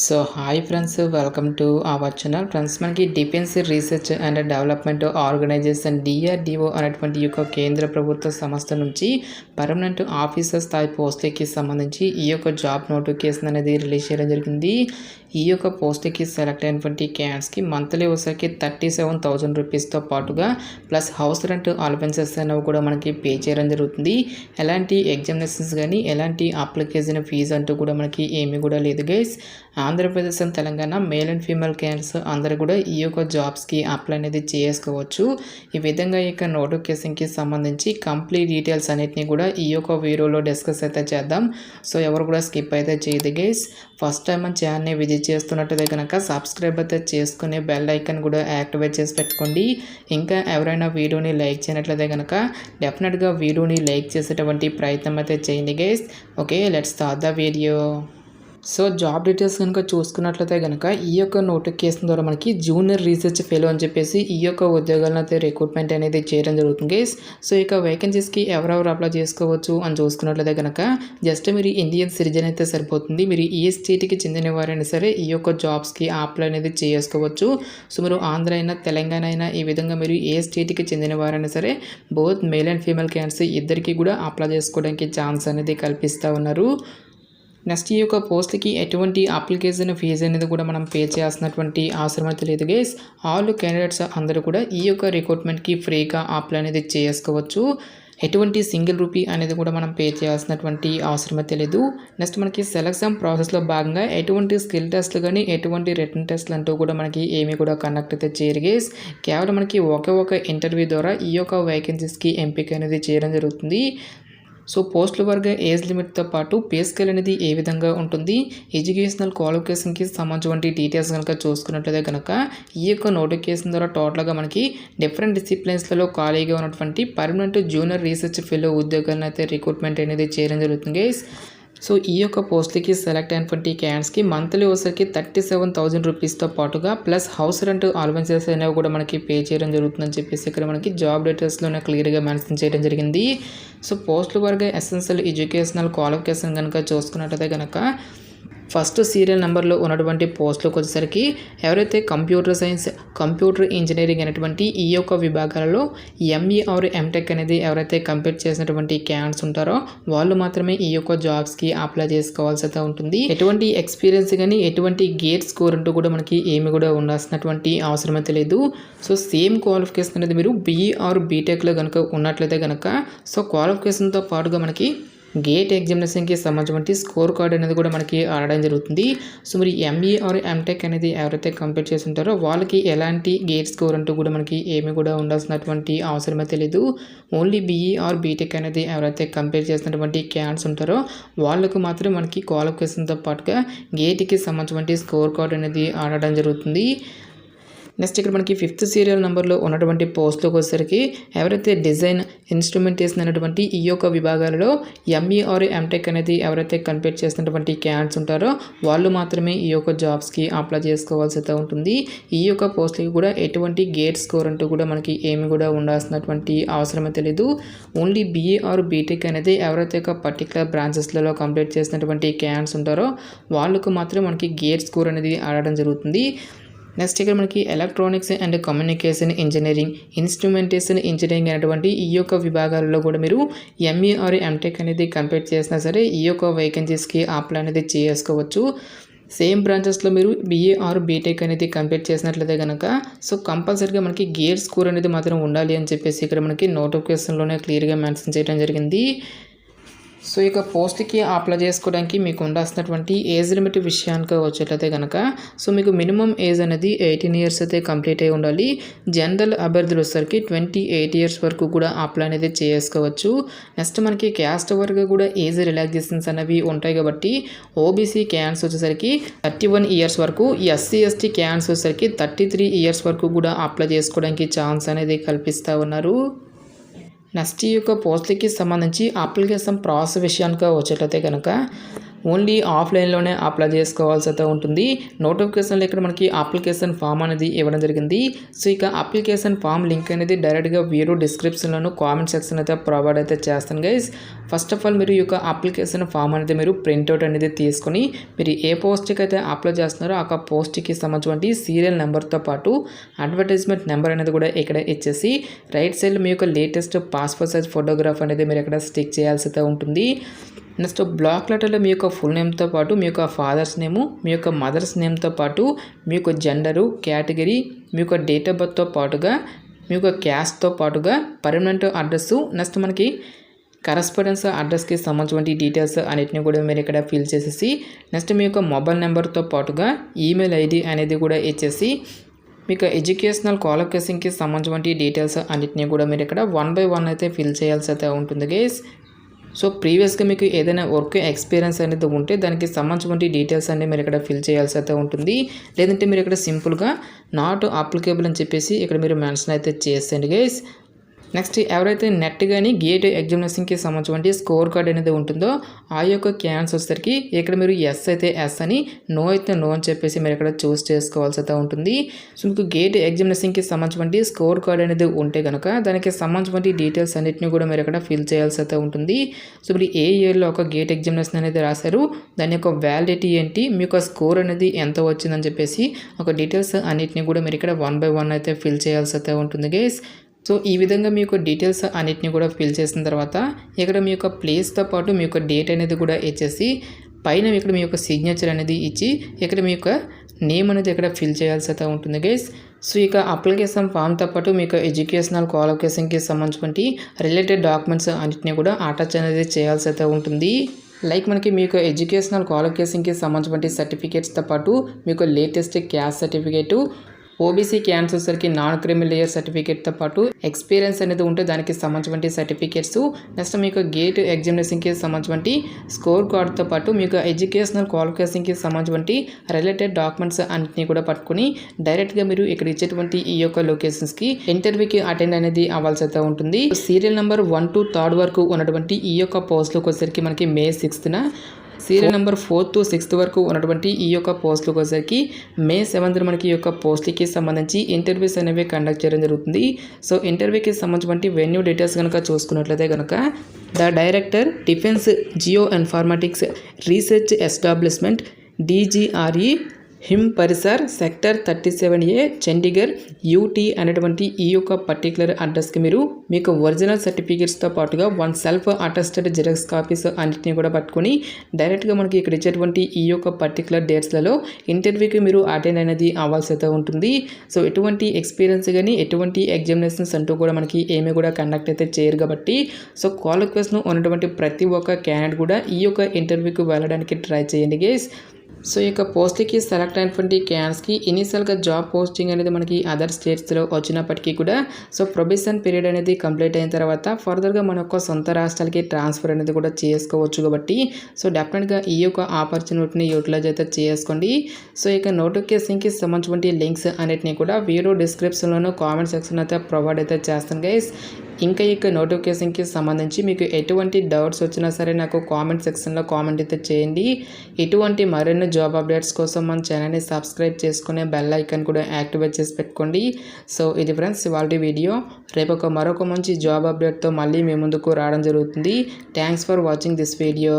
So hi friends, welcome to our channel. Friends, మనకి defence research and development organisation DRDO అనేటువంటి యొక్క కేంద్ర ప్రభుత్వ సంస్థ నుంచి పర్మనెంట్ ఆఫీసర్ స్థాయి పోస్టులకి సంబంధించి ఈ యొక్క జాబ్ నోటిఫికేషన్ అనేది రిలీజ్ చేయడం జరిగింది. ఈ యొక్క పోస్ట్కి సెలెక్ట్ అయినటువంటి క్యాండిడేట్స్కి మంత్లీ వచ్చేసరికి 37,000 రూపీస్తో పాటుగా ప్లస్ హౌస్ రెంట్ అలవెన్సెస్ అనేవి కూడా మనకి పే చేయడం జరుగుతుంది. ఎలాంటి ఎగ్జామినేషన్స్ కానీ ఎలాంటి అప్లికేషన్ ఫీజు అంటూ కూడా మనకి ఏమీ కూడా లేదు guys. Andhra Pradesh and Telangana male and female candidates అందరూ కూడా ఈ యొక్క జాబ్స్కి అప్లై అనేది చేసుకోవచ్చు. ఈ విధంగా ఈ యొక్క నోటిఫికేషన్కి సంబంధించి కంప్లీట్ డీటెయిల్స్ అన్నిటిని కూడా ఈ యొక్క వీడియోలో డిస్కస్ అయితే చేద్దాం. సో ఎవరు కూడా స్కిప్ అయితే చేయదు గైస్. ఫస్ట్ టైం మన ఛానల్ని విజిట్ చేస్తున్నట్టయితే కనుక సబ్స్క్రైబ్ అయితే చేసుకుని బెల్ ఐకాన్ కూడా యాక్టివేట్ చేసి పెట్టుకోండి. ఇంకా ఎవరైనా వీడియోని లైక్ చేయనట్లయితే కనుక డెఫినెట్గా వీడియోని లైక్ చేసేటువంటి ప్రయత్నం అయితే చేయండి guys. Okay, let's start the video. So job details కనుక చూసుకున్నట్లయితే కనుక ఈ యొక్క నోటిఫికేషన్ ద్వారా మనకి జూనియర్ రీసెర్చ్ ఫెలో అని చెప్పేసి ఈ యొక్క ఉద్యోగాలను అయితే రిక్రూట్మెంట్ అనేది చేయడం జరుగుతుంది గైస్. సో ఇక వేకెన్సీస్కి ఎవరెవరు అప్లై చేసుకోవచ్చు అని చూసుకున్నట్లయితే కనుక జస్ట్ మీరు ఇండియన్ సిటిజన్ అయితే సరిపోతుంది. మీరు ఏ స్టేట్కి చెందిన వారైనా సరే ఈ యొక్క జాబ్స్కి అప్లై అనేది చేసుకోవచ్చు. సో మీరు ఆంధ్ర అయినా తెలంగాణ అయినా ఈ విధంగా మీరు ఏ స్టేట్కి చెందిన వారైనా సరే both male and female candidates ఇద్దరికి కూడా అప్లై చేసుకోవడానికి ఛాన్స్ అనేది కల్పిస్తూ ఉన్నారు. నెక్స్ట్ ఈ యొక్క పోస్ట్కి ఎటువంటి అప్లికేషన్ ఫీజు అనేది కూడా మనం పే చేయాల్సినటువంటి అవసరం అయితే లేదు గైస్. ఆల్ క్యాండిడేట్స్ అందరూ కూడా ఈ యొక్క రిక్రూట్మెంట్కి ఫ్రీగా అప్లై అనేది చేసుకోవచ్చు. ఎటువంటి సింగిల్ రూపీ అనేది కూడా మనం పే చేయాల్సినటువంటి అవసరం అయితే లేదు. నెక్స్ట్ మనకి సెలక్షన్ ప్రాసెస్లో భాగంగా ఎటువంటి స్కిల్ టెస్ట్లు కానీ ఎటువంటి రిటర్న్ టెస్ట్లు అంటూ కూడా మనకి ఏమీ కూడా కండక్ట్ అయితే చేయరు గైస్. కేవలం మనకి ఒక ఇంటర్వ్యూ ద్వారా ఈ యొక్క వేకెన్సీస్కి ఎంపిక అనేది చేయడం జరుగుతుంది. సో పోస్టుల వర్గ ఏజ్ లిమిట్తో పాటు పే స్కేల్ అనేది ఏ విధంగా ఉంటుంది, ఎడ్యుకేషనల్ క్వాలిఫికేషన్కి సంబంధించిన డీటెయిల్స్ కనుక చూసుకున్నట్లయితే కనుక ఈ యొక్క నోటిఫికేషన్ ద్వారా టోటల్గా మనకి డిఫరెంట్ డిసిప్లిన్స్లలో ఖాళీగా ఉన్నటువంటి పర్మనెంట్ జూనియర్ రీసెర్చ్ ఫెలో ఉద్యోగాలను అయితే రిక్రూట్మెంట్ అనేది చేయడం జరుగుతుంది గైస్. సో ఈ యొక్క పోస్ట్కి సెలెక్ట్ అయినటువంటి క్యాండిడేట్స్కి మంత్లీ వచ్చరికి 37,000 రూపీస్తో పాటుగా ప్లస్ హౌస్ రెంట్ అలవెన్సెస్ అనేవి కూడా మనకి పే చేయడం జరుగుతుందని చెప్పేసి ఇక్కడ మనకి జాబ్ డీటెయిల్స్లోనే క్లియర్గా మెన్షన్ చేయడం జరిగింది. సో పోస్టుల వరకు ఎసెన్షియల్ ఎడ్యుకేషనల్ క్వాలిఫికేషన్ కనుక చూసుకున్నట్టయితే కనుక ఫస్ట్ సీరియల్ నెంబర్లో ఉన్నటువంటి పోస్టులకు వచ్చేసరికి ఎవరైతే కంప్యూటర్ సైన్స్ కంప్యూటర్ ఇంజనీరింగ్ అనేటువంటి ఈ యొక్క విభాగాలలో ME ఆర్ MTech అనేది ఎవరైతే కంప్లీట్ చేసినటువంటి క్యాండిడేట్స్ ఉంటారో వాళ్ళు మాత్రమే ఈ యొక్క జాబ్స్కి అప్లై చేసుకోవాల్సి అయితే ఉంటుంది. ఎటువంటి ఎక్స్పీరియన్స్ కానీ ఎటువంటి గేట్ స్కోర్ అంటూ కూడా మనకి ఏమి కూడా ఉండాల్సినటువంటి అవసరం అయితే లేదు. సో సేమ్ క్వాలిఫికేషన్ అనేది మీరు BE ఆర్ BTechలో కనుక ఉన్నట్లయితే కనుక సో క్వాలిఫికేషన్తో పాటుగా మనకి గేట్ ఎగ్జామినేషన్కి సంబంధించిన స్కోర్ కార్డ్ అనేది కూడా మనకి ఆడడం జరుగుతుంది. సో మరి ME ఆర్ MTech అనేది ఎవరైతే కంప్లీట్ చేసి ఉంటారో వాళ్ళకి ఎలాంటి గేట్ స్కోర్ అంటూ కూడా మనకి ఏమి కూడా ఉండాల్సినటువంటి అవసరం అయితే లేదు. ఓన్లీ BE ఆర్ BTech అనేది ఎవరైతే కంప్లీట్ చేసినటువంటి క్యాండిడేట్స్ ఉంటారో వాళ్ళకు మాత్రమే మనకి క్వాలిఫికేషన్తో పాటుగా గేట్కి సంబంధించిన స్కోర్ కార్డ్ అనేది ఆడడం జరుగుతుంది. నెక్స్ట్ ఇక్కడ మనకి 5th సీరియల్ నెంబర్లో ఉన్నటువంటి పోస్టులకు వచ్చేసరికి ఎవరైతే డిజైన్ ఇన్స్ట్రుమెంటేషన్ అనేటువంటి ఈ యొక్క విభాగాలలో ME ఆర్ MTech అనేది ఎవరైతే కంప్లీట్ చేసినటువంటి క్యాండిడేట్స్ ఉంటారో వాళ్ళు మాత్రమే ఈ యొక్క జాబ్స్కి అప్లై చేసుకోవాల్సి అయితే ఉంటుంది. ఈ యొక్క పోస్టులకి కూడా ఎటువంటి గేట్ స్కోర్ అంటూ కూడా మనకి ఏమి కూడా ఉండాల్సినటువంటి అవసరం అయితే లేదు. ఓన్లీ BE ఆర్ BTech అనేది ఎవరైతే ఒక పర్టికులర్ బ్రాంచెస్లలో కంప్లీట్ చేసినటువంటి క్యాండిడేట్స్ ఉంటారో వాళ్ళకు మాత్రమే మనకి గేట్ స్కోర్ అనేది ఆడడం జరుగుతుంది. నెక్స్ట్ ఇక్కడ మనకి electronics and communication engineering instrumentation engineering అనేటువంటి ఈ యొక్క విభాగాలలో కూడా మీరు ME ఆర్ MTech అనేది కంప్లీట్ చేసినా సరే ఈ యొక్క వేకెన్సీస్కి అప్లై అనేది చేసుకోవచ్చు. సేమ్ బ్రాంచెస్లో మీరు BE ఆర్ BTech అనేది కంప్లీట్ చేసినట్లయితే కనుక సో కంపల్సరీగా మనకి గేట్ స్కోర్ అనేది మాత్రం ఉండాలి అని చెప్పేసి ఇక్కడ మనకి నోటిఫికేషన్లోనే క్లియర్గా మెన్షన్ చేయడం జరిగింది. సో ఇక పోస్ట్కి అప్లై చేసుకోవడానికి మీకు ఉండాల్సినటువంటి ఏజ్ లిమిట్ విషయానికి వచ్చేట్లయితే కనుక సో మీకు మినిమం ఏజ్ అనేది 18 ఇయర్స్ అయితే కంప్లీట్ అయి ఉండాలి. జనరల్ అభ్యర్థులు వచ్చేసరికి 28 ఇయర్స్ వరకు కూడా అప్లై అనేది చేసుకోవచ్చు. నెక్స్ట్ మనకి క్యాస్ట్ వరకు కూడా ఏజ్ రిలాక్సేషన్స్ అనేవి ఉంటాయి కాబట్టి OBC క్యాండిడేట్స్ వచ్చేసరికి 31 ఇయర్స్ వరకు, SC ST క్యాండిడేట్స్ వచ్చేసరికి 33 ఇయర్స్ వరకు కూడా అప్లై చేసుకోవడానికి ఛాన్స్ అనేది కల్పిస్తూ ఉన్నారు. నెక్స్ట్ ఈ యొక్క పోస్టులకి సంబంధించి అప్లికేషన్ ప్రాసెస్ విషయానికి వచ్చేట్లయితే కనుక ఓన్లీ ఆఫ్లైన్లోనే అప్లై చేసుకోవాల్సి అయితే ఉంటుంది. నోటిఫికేషన్లో ఇక్కడ మనకి అప్లికేషన్ ఫామ్ అనేది ఇవ్వడం జరిగింది. సో ఇక అప్లికేషన్ ఫామ్ లింక్ అనేది డైరెక్ట్గా వీడియో డిస్క్రిప్షన్లోను కామెంట్ సెక్షన్ అయితే ప్రొవైడ్ అయితే చేస్తాను గైస్. ఫస్ట్ ఆఫ్ ఆల్ మీరు ఈ యొక్క అప్లికేషన్ ఫామ్ అనేది మీరు ప్రింట్అవుట్ అనేది తీసుకొని మీరు ఏ పోస్ట్కి అయితే అప్లై చేస్తున్నారో ఆ పోస్ట్కి సంబంధించి సీరియల్ నెంబర్తో పాటు అడ్వర్టైజ్మెంట్ నెంబర్ అనేది కూడా ఇక్కడ ఇచ్చేసి రైట్ సైడ్లో మీ యొక్క లేటెస్ట్ పాస్పోర్ట్ సైజ్ ఫోటోగ్రాఫ్ అనేది మీరు ఇక్కడ స్టిక్ చేయాల్సి అయితే ఉంటుంది. నెక్స్ట్ బ్లాక్ లెటర్లో మీ యొక్క ఫుల్ నేమ్తో పాటు మీ యొక్క ఫాదర్స్ నేము, మీ యొక్క మదర్స్ నేమ్తో పాటు మీ యొక్క జెండరు, కేటగిరీ, మీ యొక్క డేట్ ఆఫ్ బర్త్తో పాటుగా మీ యొక్క క్యాస్ట్తో పాటుగా పర్మనెంట్ అడ్రస్సు, నెక్స్ట్ మనకి కరస్పాండెన్స్ అడ్రస్కి సంబంధించిన డీటెయిల్స్ అన్నిటిని కూడా మీరు ఇక్కడ ఫిల్ చేసేసి నెక్స్ట్ మీ యొక్క మొబైల్ నెంబర్తో పాటుగా ఈమెయిల్ ఐడి అనేది కూడా ఇచ్చేసి మీకు ఎడ్యుకేషనల్ క్వాలిఫికేషన్కి సంబంధించిన డీటెయిల్స్ అన్నిటిని కూడా మీరు ఇక్కడ 1 by 1 అయితే ఫిల్ చేయాల్సి అయితే ఉంటుంది గైస్. సో ప్రీవియస్గా మీకు ఏదైనా వర్క్ ఎక్స్పీరియన్స్ అనేది ఉంటే దానికి సంబంధించిన డీటెయిల్స్ అన్ని మీరు ఇక్కడ ఫిల్ చేయాల్సి అయితే ఉంటుంది. లేదంటే మీరు ఇక్కడ సింపుల్గా నాట్ అప్లికేబుల్ అని చెప్పేసి ఇక్కడ మీరు మెన్షన్ అయితే చేసేయండి గైస్. నెక్స్ట్ ఎవరైతే నెట్ కానీ గేట్ ఎగ్జామినేషన్కి సంబంధించిన స్కోర్ కార్డ్ అనేది ఉంటుందో ఆ యొక్క క్యాన్స్ వచ్చేసరికి ఇక్కడ మీరు ఎస్ అయితే ఎస్ అని, నో అయితే నో అని చెప్పేసి మీరు ఇక్కడ చూస్ చేసుకోవాల్సి అయితే ఉంటుంది. సో మీకు గేట్ ఎగ్జామినేషన్కి సంబంధించిన స్కోర్ కార్డ్ అనేది ఉంటే కనుక దానికి సంబంధించిన డీటెయిల్స్ అన్నిటిని కూడా మీరు ఇక్కడ ఫిల్ చేయాల్సి అయితే ఉంటుంది. సో మీరు ఏ ఇయర్లో ఒక గేట్ ఎగ్జామినేషన్ అనేది రాశారు, దాని యొక్క వ్యాలిడిటీ ఏంటి, మీ యొక్క స్కోర్ అనేది ఎంత వచ్చిందని చెప్పేసి ఒక డీటెయిల్స్ అన్నిటిని కూడా మీరు ఇక్కడ 1 by 1 అయితే ఫిల్ చేయాల్సి అయితే ఉంటుంది గైస్. సో ఈ విధంగా మీ యొక్క డీటెయిల్స్ అన్నిటిని కూడా ఫిల్ చేసిన తర్వాత ఇక్కడ మీ యొక్క ప్లేస్తో పాటు మీ యొక్క డేట్ అనేది కూడా ఇచ్చేసి పైన ఇక్కడ మీ యొక్క సిగ్నేచర్ అనేది ఇచ్చి ఇక్కడ మీ యొక్క నేమ్ అనేది ఇక్కడ ఫిల్ చేయాల్సి అయితే ఉంటుంది గైస్. సో ఇక అప్లికేషన్ ఫామ్తో పాటు మీ యొక్క ఎడ్యుకేషనల్ క్వాలిఫికేషన్కి సంబంధించి రిలేటెడ్ డాక్యుమెంట్స్ అన్నిటిని కూడా అటాచ్ అనేది చేయాల్సి అయితే ఉంటుంది. లైక్ మనకి మీ యొక్క ఎడ్యుకేషనల్ క్వాలిఫికేషన్కి సంబంధించిన సర్టిఫికేట్స్తో పాటు మీ యొక్క లేటెస్ట్ క్యాస్ట్ సర్టిఫికేటు, ఓబీసీ క్యాన్సర్సర్కి నాన్ క్రిమినల్ లేయర్ సర్టిఫికేట్తో పాటు ఎక్స్పీరియన్స్ అనేది ఉంటే దానికి సంబంధించిన సర్టిఫికేట్స్, నెక్స్ట్ మీకు గేట్ ఎగ్జామినేషన్కి సంబంధించి స్కోర్ కార్డ్తో పాటు మీకు ఎడ్యుకేషనల్ క్వాలిఫికేషన్కి సంబంధించి రిలేటెడ్ డాక్యుమెంట్స్ అన్నింటినీ కూడా పట్టుకుని డైరెక్ట్గా మీరు ఇక్కడ ఇచ్చేటువంటి ఈ యొక్క లొకేషన్స్కి ఇంటర్వ్యూకి అటెండ్ అనేది అవ్వాల్సి అయితే ఉంటుంది. సీరియల్ నెంబర్ 1 to 3 వరకు ఉన్నటువంటి ఈ యొక్క పోస్టులకు వచ్చేసరికి మనకి May 6th, serial number 4 to 6 వరకు ఉన్నటువంటి ఈ యొక్క పోస్టులకు వచ్చేసరికి May 7th మనకి ఈ యొక్క పోస్ట్కి సంబంధించి ఇంటర్వ్యూస్ అనేవి కండక్ట్ చేయడం జరుగుతుంది. సో ఇంటర్వ్యూకి సంబంధించిన వెన్యూ డీటెయిల్స్ కనుక చూసుకున్నట్లయితే కనుక the director defence geo informatics research establishment DGRE Him Parisar sector 37A Chandigarh UT అనేటువంటి ఈ యొక్క పర్టికులర్ అడ్రస్కి మీరు మీకు ఒరిజినల్ సర్టిఫికేట్స్తో పాటుగా 1 సెల్ఫ్ అటెస్టెడ్ జిరాక్స్ కాపీస్ అన్నింటినీ కూడా పట్టుకొని డైరెక్ట్గా మనకి ఇక్కడ ఇచ్చేటువంటి ఈ యొక్క పర్టికులర్ డేట్స్లలో ఇంటర్వ్యూకి మీరు అటెండ్ అనేది అవ్వాల్సి అయితే ఉంటుంది. సో ఎటువంటి ఎక్స్పీరియన్స్ కానీ ఎటువంటి ఎగ్జామినేషన్స్ అంటూ కూడా మనకి ఏమీ కూడా కండక్ట్ అయితే చేయరు కాబట్టి సో క్వాలిఫికేషన్ ఉన్నటువంటి ప్రతి ఒక్క క్యాండిడేట్ కూడా ఈ యొక్క ఇంటర్వ్యూకి వెళ్ళడానికి ట్రై చేయండి గైస్. సో ఈ యొక్క పోస్ట్కి సెలెక్ట్ అయినటువంటి క్యాండిడేట్స్కి ఇనిషియల్గా జాబ్ పోస్టింగ్ అనేది మనకి అదర్ స్టేట్స్లో వచ్చినప్పటికీ కూడా సో ప్రొబేషన్ పీరియడ్ అనేది కంప్లీట్ అయిన తర్వాత ఫర్దర్గా మన యొక్క సొంత రాష్ట్రాలకి ట్రాన్స్ఫర్ అనేది కూడా చేసుకోవచ్చు కాబట్టి సో డెఫినెట్గా ఈ యొక్క ఆపర్చునిటీని యూటిలైజ్ అయితే చేసుకోండి. సో ఇక నోటిఫికేషన్కి సంబంధించిన లింక్స్ అన్నిటిని కూడా వీడియో డిస్క్రిప్షన్లోనూ కామెంట్ సెక్షన్ అయితే ప్రొవైడ్ అయితే చేస్తాను గైస్. ఇంకా ఈ నోటిఫికేషన్కి సంబంధించి మీకు ఎటువంటి డౌట్స్ వచ్చినా సరే నాకు కామెంట్ సెక్షన్లో కామెంట్ అయితే చేయండి. ఇటువంటి మరిన్ని జాబ్ అప్డేట్స్ కోసం మన ఛానల్ని సబ్స్క్రైబ్ చేసుకునే బెల్ ఐకాన్ కూడా యాక్టివేట్ చేసి పెట్టుకోండి. సో ఇది ఫ్రెండ్స్ ఇవాళ వీడియో. రేపు మరొక మంచి జాబ్ అప్డేట్తో మళ్ళీ మీ ముందుకు రావడం జరుగుతుంది. Thanks for watching this video.